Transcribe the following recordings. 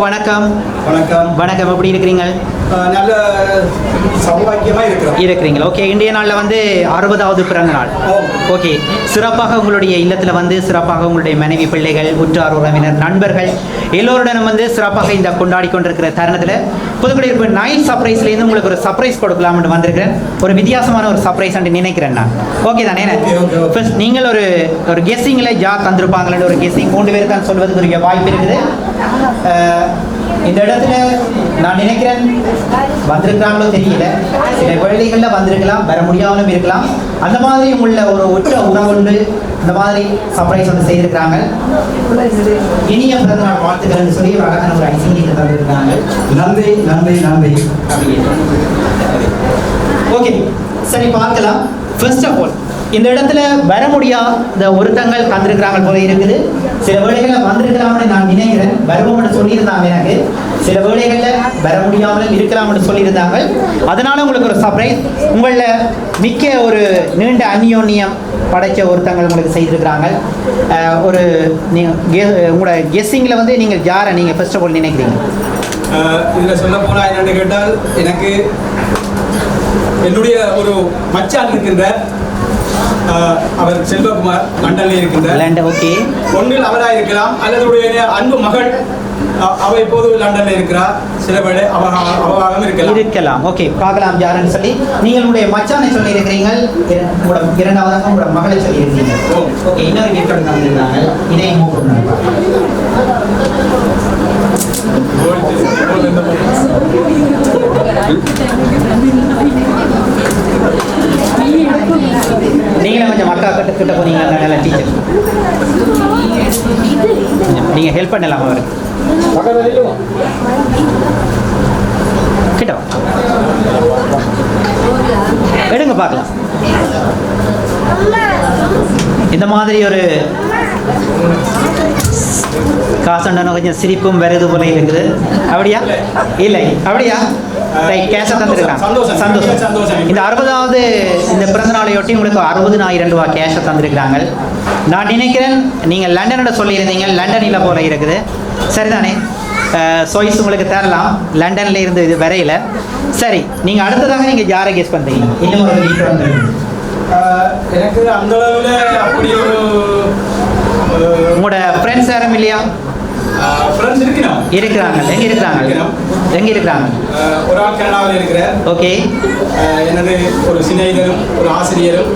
வணக்கம். வணக்கம். வணக்கம். எப்படி இருக்கிறீங்க? நல்ல சௌபாக்கியமாக இருக்கிறீங்களா? ஓகே. இன்றைய நாளில் வந்து 60வது பிறந்த நாள். ஓகே. சிறப்பாக உங்களுடைய இல்லத்தில் வந்து சிறப்பாக உங்களுடைய மனைவி, பிள்ளைகள், உற்றார் உறவினர், நண்பர்கள் எல்லோருடனும் வந்து சிறப்பாக இந்த கொண்டாடி கொண்டிருக்கிற தருணத்தில் புதுக்குடியிருப்பு நைட் சர்ப்ரைஸ்லேருந்து உங்களுக்கு ஒரு சர்ப்ரைஸ் கொடுக்கலாம்னு வந்திருக்கிறேன். ஒரு வித்தியாசமான ஒரு சர்ப்ரைஸ் நினைக்கிறேன் நான். ஓகே தானே? ஃபர்ஸ்ட் நீங்கள் ஒரு கெஸ்ஸிங்கில் ஜார் தந்திருப்பாங்களே, ஒரு கெஸ்ஸிங் 3 பேர் தான் சொல்வதற்கு வாய்ப்பு இருக்குது. இந்த இடத்துல நான் நினைக்கிறேன் வந்திருக்கிறாங்களோ தெரியல, சில வேலைகளில் வந்திருக்கலாம், வர முடியாமலும் இருக்கலாம். அந்த மாதிரி உள்ள ஒரு உற்ற உறவுண்டு இந்த மாதிரி சர்ப்ரைஸ் வந்து செய்திருக்கிறாங்க. இனிய பிறந்தநாள் வாழ்த்துக்கள்னு சொல்லி ஒரு அழகான ஒரு ஐசிங்க தந்திருக்கிறாங்க. நன்றி நன்றி நன்றி. ஓகே, சரி பார்க்கலாம். ஃபர்ஸ்ட் ஆஃப் ஆல் இந்த இடத்துல வர முடியாத ஒருத்தங்கள் தந்திருக்கிறாங்க போல இருக்குது. சில வேளைகளில் வந்திருக்கலாம்னு நான் நினைக்கிறேன். வருவோம்னு சொல்லியிருந்தாங்க. எனக்கு சில வேளைகளில் வர முடியாமல் இருக்கலாம்னு சொல்லியிருந்தாங்க. அதனால உங்களுக்கு ஒரு சர்ப்ரைஸ். உங்களில் மிக்க ஒரு நீண்ட அந்யோன்யம் படைச்ச ஒருத்தங்கள் உங்களுக்கு செய்திருக்கிறாங்க. ஒரு உங்களோட கெஸ்ஸிங்கில் வந்து நீங்கள் யாரை நீங்கள் ஃபர்ஸ்ட் ஆஃப் ஆல் நினைக்கிறீங்க? இதில் சொல்ல போனால் என்னென்னு கேட்டால், எனக்கு என்னுடைய ஒரு மச்சான் இருக்கின்ற அவர் செல்வகுமார் லண்டனில் இருக்கின்றார். ஓகே. ஒன்றில் அவராக இருக்கலாம், அல்லது அன்பு மகள் அவ இப்போது லண்டனில் இருக்கிறார். சில வேளை அவகாகவும் இருக்கலாம். ஓகே, பார்க்கலாம் யாருன்னு சொல்லி. நீங்கள் உங்களுடைய மச்சானை சொல்லி இருக்கிறீங்க, இரண்டாவதாக உங்களோட மகளை சொல்லி இருக்கிறீங்க. ஓகே, இன்னொரு கிஃப்ட் தந்திருந்தாங்க. இதையும் நீங்களும் கொஞ்சம் மக்கா கிட்ட போனீங்கன்னா நல்ல டீச்சர், நீங்க ஹெல்ப் பண்ணலாம் அவருக்கு. கிட்ட எடுங்க பார்க்கலாம். இந்த மாதிரி ஒரு காசண்டான கொஞ்சம் சிரிப்பும் வருது போல இருக்குது. அப்படியா? இல்லை, அப்படியா? கேஷை தந்துருக்காங்க. சந்தோஷம். இந்த 60வது இந்த பிறந்த நாளையொட்டி உங்களுக்கு 60,000 ரூபா கேஷை தந்திருக்கிறாங்க. நான் நினைக்கிறேன் நீங்கள் லண்டனோட சொல்லியிருந்தீங்க. லண்டனில் போல இருக்குது, சரிதானே? சாய்ஸ் உங்களுக்கு தரலாம். லண்டனில் இருந்து இது வரையில். சரி, நீங்கள் அடுத்ததாக நீங்கள் யாரை கெஸ் பண்ணுறீங்க? இன்னும் ஒரு வீட்டு வந்து எனக்கு அந்த அளவில் அப்படி ஒரு உங்களோட ஃப்ரெண்ட்ஸ் யாரும் இல்லையா? இருக்கிறாங்க. எங்க இருக்கிறாங்க? ஒரு ஆள் கனடாவில் இருக்கிறார். ஓகே. எனது ஒரு சிநேகிதரும் ஒரு ஆசிரியரும்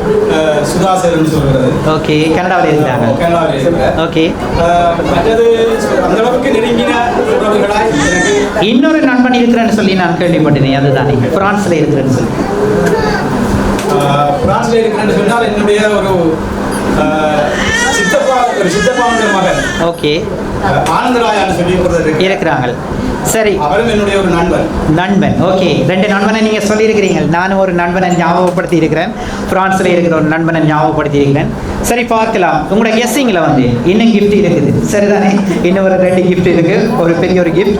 சுதாசர்னு சொல்கிறது. ஓகே, கனடாவில் இருக்கிறாங்க. ஓகே. மற்றது அந்த அளவுக்கு நெருங்கின உறவுகளாய் எனக்கு இன்னொரு நண்பன் இருக்கிறேன்னு சொல்லி நான் கேள்விப்பட்டேன். அதுதான் பிரான்ஸ்ல இருக்கிறேன்னு சொல்லி. பிரான்ஸ்ல இருக்கிறேன்னு சொன்னால் என்னுடைய ஒரு சித்தப்பாவுடைய மகன். ஓகே. ஆனந்தராயான்னு சொல்லி இருக்கிறாங்க. சரி, அவரும் என்னுடைய ஒரு நண்பன். ஓகே, 2 நண்பனை நீங்கள் சொல்லியிருக்கிறீங்க. நானும் ஒரு நண்பனை ஞாபகப்படுத்தி இருக்கிறேன். ஃப்ரான்ஸில் இருக்கிற ஒரு நண்பனை ஞாபகப்படுத்தி இருக்கிறேன். சரி, பார்க்கலாம். உங்களோட கெஸ்ஸிங்கில் வந்து இன்னும் கிஃப்ட் இருக்குது, சரிதானே? இன்னும் ஒரு 2 கிஃப்ட் இருக்குது, ஒரு பெரிய ஒரு கிஃப்ட்.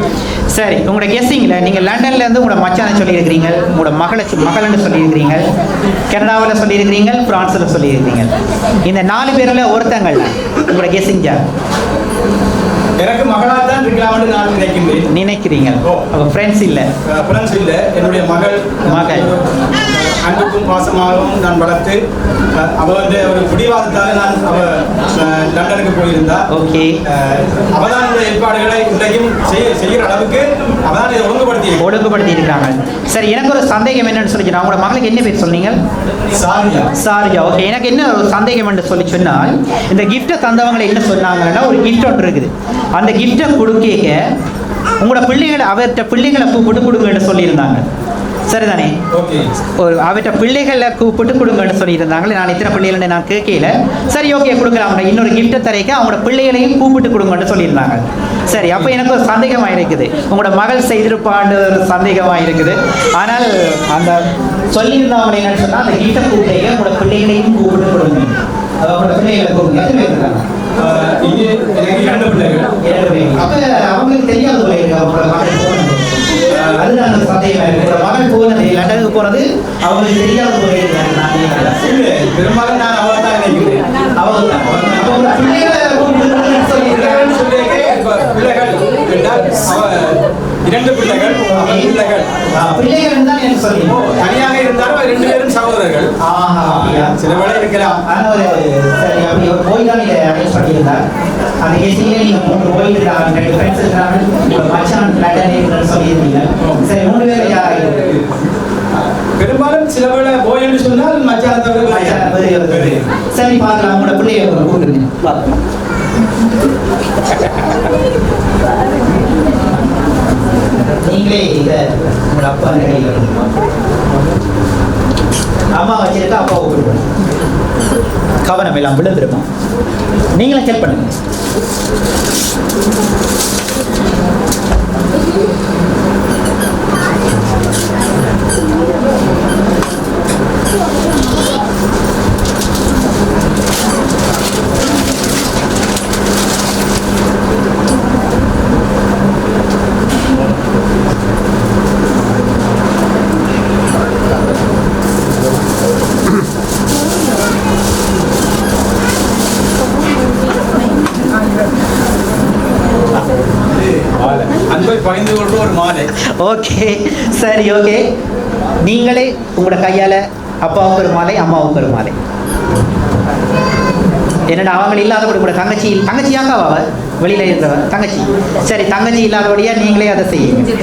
சரி, உங்களோட கெஸ்ஸிங்கில் நீங்கள் லண்டன்லேருந்து உங்களோட மச்சானை சொல்லியிருக்கிறீங்க, உங்களோட மகள்னு சொல்லியிருக்கிறீங்க, கனடாவில் சொல்லியிருக்கிறீங்க, ஃப்ரான்ஸில் சொல்லியிருக்கிறீங்க. இந்த 4 பேரில் ஒருத்தங்கள் உங்களோட கெஸ்ஸிங் ஜார் எனக்கு மகளாக தான் இருக்கலாம்னு நான் நினைக்கிறீங்க. ஃப்ரெண்ட்ஸ் இல்லை, என்னுடைய மகள் அன்புக்கும் பாசமாகவும் நான் வளர்த்து அவள் வந்து ஒரு பிடிவாதத்தால் நான் லண்டனுக்கு போயிருந்தா. ஓகே. அவதான் இந்த ஏற்பாடுகளை இன்றைக்கும் செய்கிற அளவுக்கு அவதான் இதை ஒழுங்குபடுத்தி இருக்காங்க. சரி, எனக்கு ஒரு சந்தேகம் என்னன்னு சொல்லி நான் உங்களோட மகளுக்கு என்ன பேர் சொன்னீங்க? சாரியா. ஓகே, எனக்கு என்ன ஒரு சந்தேகம் என்று சொல்லி சொன்னால், இந்த கிஃப்ட்டை தந்தவங்களை என்ன சொன்னாங்கன்னா, ஒரு கிஃப்ட் ஒன்று இருக்குது. அந்த கிஃப்டை கொடுக்க உங்களோட பிள்ளைகளை அவர்கிட்ட பிள்ளைகளை கூப்பிட்டு கொடுங்கன்னு சொல்லியிருந்தாங்க, சரிதானே? ஒரு அவர்கிட்ட பிள்ளைகளை கூப்பிட்டு கொடுங்கன்னு சொல்லியிருந்தாங்க. நான் இத்தனை பிள்ளைகளை நான் கேட்கல. சரி, ஓகே, கொடுக்கலாம். இன்னொரு கிஃப்ட்டை தரைக்க அவங்களோட பிள்ளைகளையும் கூப்பிட்டு கொடுங்கன்னு சொல்லியிருந்தாங்க. சரி, அப்போ எனக்கு ஒரு சந்தேகமாக இருக்குது. உங்களோட மகள் செய்திருப்பான்னு ஒரு சந்தேகமாக இருக்குது. ஆனால் அந்த சொல்லியிருந்தவங்க என்னன்னு சொன்னால், அந்த கிஃப்ட்டை கூப்பிட்டு உங்களோட பிள்ளைகளையும் கூப்பிட்டு கொடுங்க. அவங்களோட பிள்ளைகளை கூப்பிட்டு எத்தனை பேர் இருக்காங்க? அவங்களுக்கு தெரியாது போல இருக்கு அவங்களோட மகள் போனது. அதுதான் அந்த சந்தேகம். என்னோட மகள் போனது லண்டனுக்கு போனது அவங்களுக்கு தெரியாத போல இருக்கு. பெரும்பாலும் நான் அவளை தான் நினைக்கிறேன். பிள்ளைகளை பிள்ளைகள் என்றால் 2 பிள்ளைகள். பிள்ளைகள் பிள்ளைகள் இருந்தால் எனக்கு சொல்லுங்க. தனியாக இருந்தாலும் 2 பேரும் சகோதரர்கள். சில வேளை இருக்கலாம். ஆனால் ஒரு சரி அப்படி ஒரு போய் தான் இதை அரேஞ்ச் பண்ணியிருந்தார். அந்த கேசிலே நீங்கள் 3 போய் இருக்காங்க, 2 ஃப்ரெண்ட்ஸ் இருக்காங்க, ஒரு மச்சான் லண்டன் சொல்லியிருந்தீங்க. சரி 3 பேர் யார்? பெரும்பாலும் சில வேளை போய் என்று சொன்னால் மச்சான் தவிர சரி பார்க்கலாம். உங்களோட பிள்ளைய கூப்பிடுங்க பார்க்கலாம். நீங்களே இதை உங்களோட அப்பா கையில் அம்மா வச்சிருக்கா, அப்பா கூப்பிடுவோம். கவனம் எல்லாம் விழுந்துருமா? நீங்களும் செக் பண்ணுங்க. அன்பை பகிர்ந்து கொள்ற ஒரு மாலை. ஓகே சரி ஓகே. நீங்களே உங்களோட கையால் அப்பாவுக்கு ஒரு மாலை, அம்மாவுக்கு ஒரு மாலை. என்னடா அவங்க இல்லாதபடி கூட தங்கச்சியாக்கா அவ வெளியில இருக்கிறவ தங்கச்சி. சரி தங்கச்சி இல்லாதபடியா நீங்களே அதை செய்யுங்க.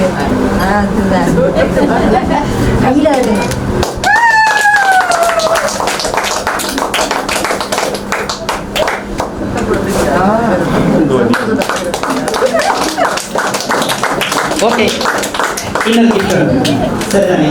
ஓகே இன்னொரு கிஃப்ட் சரிதானே?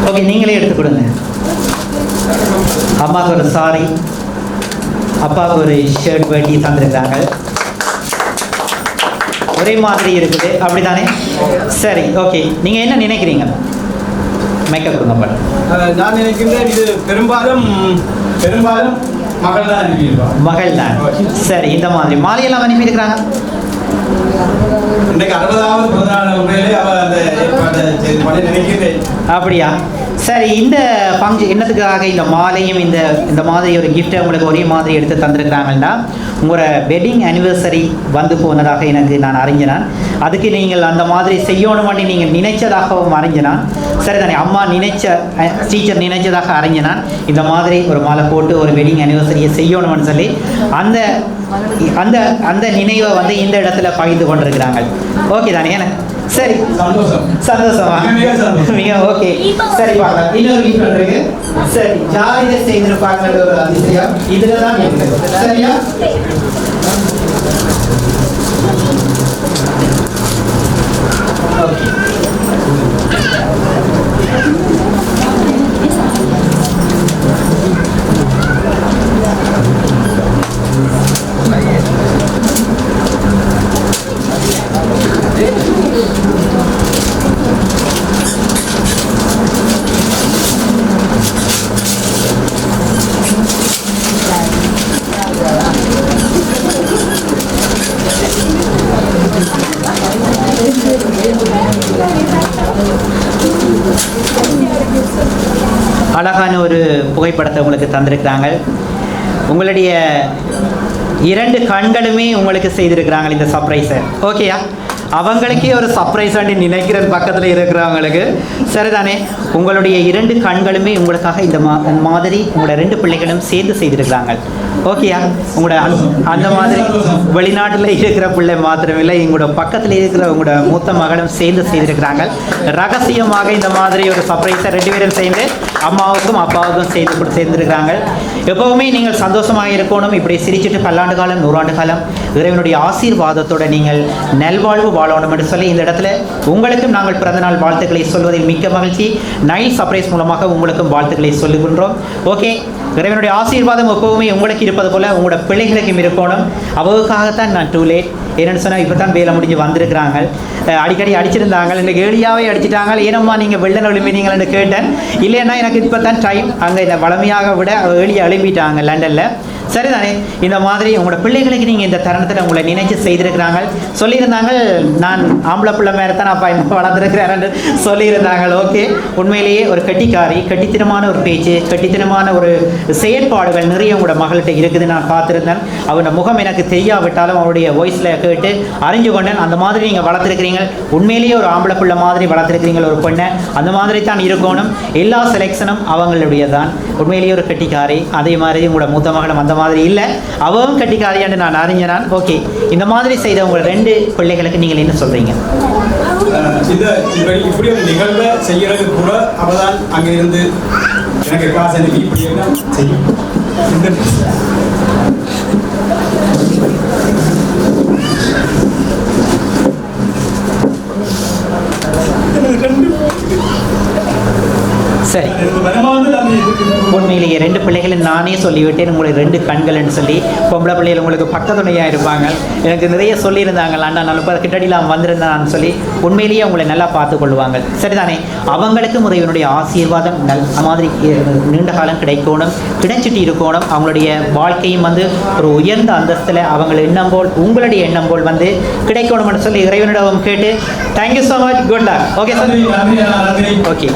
ஓகே நீங்களே எடுத்து கொடுங்க. அம்மாவுக்கு ஒரு சாரி, அப்பாவுக்கு ஒரு ஷர்ட் வேட்டி தந்துருக்காங்க. ஒரே மாதிரி இருக்குது அப்படித்தானே? சரி ஓகே. நீங்கள் என்ன நினைக்கிறீங்க? மேக்கப் கொடுங்க. நான் நினைக்கின்றேன் இது பெரும்பாலும் மகள் தான் அனுப்பியிருப்பாங்க. மகள் தான். சரி இந்த மாதிரி மாலையெல்லாம் அனுப்பியிருக்கிறாங்க. இன்றைக்கு 60வது பிறந்தநாள் உண்மையிலே அவள் அந்த ஏற்பாட்டை செய்து பண்ணி நினைக்கிறேன். அப்படியா? சரி இந்த ஃபங்க்ஷன் என்னத்துக்காக இந்த மாலையும் இந்த மாதிரி ஒரு கிஃப்ட்டை உங்களுக்கு ஒரே மாதிரி எடுத்து தந்திருக்கிறாங்கன்னா உங்களோட வெட்டிங் அனிவர்சரி வந்து போனதாக எனக்கு நான் அறிஞ்சினான். அதுக்கு நீங்கள் அந்த மாதிரி செய்யணும்னு நீங்கள் நினைச்சதாகவும் அறிஞ்சினான். சரிதானே? அம்மா டீச்சர் நினைச்சதாக அறிஞ்சினான். இந்த மாதிரி ஒரு மாலை போட்டு ஒரு வெட்டிங் அனிவர்சரியை செய்யணும்னு சொல்லி அந்த அந்த அந்த நினைவை வந்து இந்த இடத்துல பகிர்ந்து கொண்டிருக்கிறாங்க. ஓகே தானே? சரி சந்தோஷமா? மிக ஓகே. சரி வாங்க இன்னொரு கிஃப்ட் இருக்கு. சரி ஜாலியாக செய்திருப்பாங்க ஒரு அதிசயம் இதுல தான் இருக்குது. சரியா? ஓகே அழகான ஒரு புகைப்படத்தை உங்களுக்கு தந்திருக்கிறாங்க. உங்களுடைய 2 கண்களுமே உங்களுக்கு செய்திருக்கிறாங்க இந்த சர்ப்ரைஸை. ஓகேயா? அவங்களுக்கே ஒரு சர்ப்ரைஸ் ஆண்டி நினைக்கிறேன் பக்கத்தில் இருக்கிறவங்களுக்கு. சரிதானே, உங்களுடைய 2 கண்களுமே உங்களுக்காக இந்த மாதிரி உங்களோட 2 பிள்ளைகளும் சேர்ந்து செய்திருக்கிறாங்க. ஓகேயா, உங்களோட அந்த மாதிரி வெளிநாட்டில் இருக்கிற பிள்ளை மாத்திரமில்லை, எங்களோட பக்கத்தில் இருக்கிற உங்களோட மூத்த மகளும் சேர்ந்து செய்திருக்கிறாங்க. ரகசியமாக இந்த மாதிரி ஒரு சர்ப்ரைஸை 2 பேரும் சேர்ந்து அம்மாவுக்கும் அப்பாவுக்கும் சேர்ந்துருக்கிறாங்க. எப்பவுமே நீங்கள் சந்தோஷமாக இருக்கணும், இப்படி சிரிச்சுட்டு பல்லாண்டு காலம் 100 ஆண்டு காலம் இறைவனுடைய ஆசீர்வாதத்தோடு நீங்கள் நல்வாழ்வு வாழணும் என்று சொல்லி இந்த இடத்துல உங்களுக்கும் நாங்கள் பிறந்தநாள் வாழ்த்துக்களை சொல்வதில் மிக்க மகிழ்ச்சி. நைல் சர்ப்ரைஸ் மூலமாக உங்களுக்கும் வாழ்த்துக்களை சொல்லுகின்றோம். ஓகே, இறைவனுடைய ஆசீர்வாதம் எப்பவுமே உங்களுக்கு இருப்பது போல உங்களோட பிள்ளைகளுக்கும் இருக்கணும். அவருக்காகத்தான் நான் டூ லேட் என்னென்னு சொன்னால் இப்போ தான் வேலை முடிஞ்சு வந்திருக்கிறாங்க. அடிக்கடி அடிச்சிருந்தாங்க, இன்றைக்கு ஏழியாவே அடிச்சிட்டாங்க. ஏனம்மா நீங்கள் வெள்ளை எழுப்பினீங்கன்னு கேட்டேன். இல்லைன்னா எனக்கு இப்போ தான் டைம், அங்கே இந்த வளமையாக விட ஏழியாக எழுப்பிட்டாங்க லண்டனில். சரிதானே, இந்த மாதிரி உங்களோட பிள்ளைகளுக்கு நீங்கள் இந்த தருணத்தில் உங்களை நினைச்சு செய்திருக்கிறாங்க. சொல்லியிருந்தாங்க நான் ஆம்பளை பிள்ளை மேலே தான் அப்பா என்ன வளர்ந்துருக்கிறேன்னு சொல்லியிருந்தாங்க. ஓகே, உண்மையிலேயே ஒரு கட்டிக்காரி, கட்டித்தனமான ஒரு பேச்சு, கட்டித்தனமான ஒரு செயற்பாடுகள் நிறைய உங்களோட மகள்கிட்ட இருக்குது. நான் பார்த்துருந்தேன். அவனோட முகம் எனக்கு தெரியாவிட்டாலும் அவருடைய வாய்ஸில் கேட்டு அறிஞ்சு கொண்டேன். அந்த மாதிரி நீங்கள் வளர்த்துருக்கிறீங்க. உண்மையிலேயே ஒரு ஆம்பளை பிள்ளை மாதிரி வளர்த்துருக்கிறீங்க ஒரு பெண்ணை. அந்த மாதிரி தான் இருக்கணும். எல்லா செலெக்ஷனும் அவங்களுடைய தான். உண்மையிலேயே ஒரு கட்டிக்காரி. அதே மாதிரி உங்களோட மூத்த மகளும் அந்த மாதிரி இல்லை, அவவும் கட்டிக்காரியான்னு நான் அறிஞனான். ஓகே, இந்த மாதிரி செய்த உங்கள் 2 பிள்ளைகளுக்கு நீங்கள் என்ன சொல்றீங்க? இப்படி ஒரு நிகழ்வை செய்யறது கூட அவதான் அங்கே இருந்து எனக்கு காசு அனுப்பி இப்படி எல்லாம் செய்யும். சரி, உண்மையிலேயே 2 பிள்ளைகளும் நானே சொல்லிவிட்டேன். உங்களுக்கு 2 கண்கள்னு சொல்லி. பொம்பளை பிள்ளைகள் உங்களுக்கு பக்கத்துணையாக இருப்பாங்க. எனக்கு நிறைய சொல்லியிருந்தாங்க, அண்ணா நான் கிட்டடிலாம் வந்திருந்தேன் சொல்லி. உண்மையிலேயே உங்களை நல்லா பார்த்து கொள்வாங்க. சரிதானே, அவங்களுக்கு இறைவனுடைய ஆசீர்வாதம் நல்ல மாதிரி நீண்ட காலம் கிடைக்கணும், கிடைச்சிட்டு இருக்கணும். அவங்களுடைய வாழ்க்கையும் ஒரு உயர்ந்த அந்தஸ்தில் அவங்கள் எண்ணம் போல் உங்களுடைய எண்ணம் போல் கிடைக்கணும்னு சொல்லி இறைவனிடம் கேட்டு thank you so much. Good luck. Okay sir. Okay.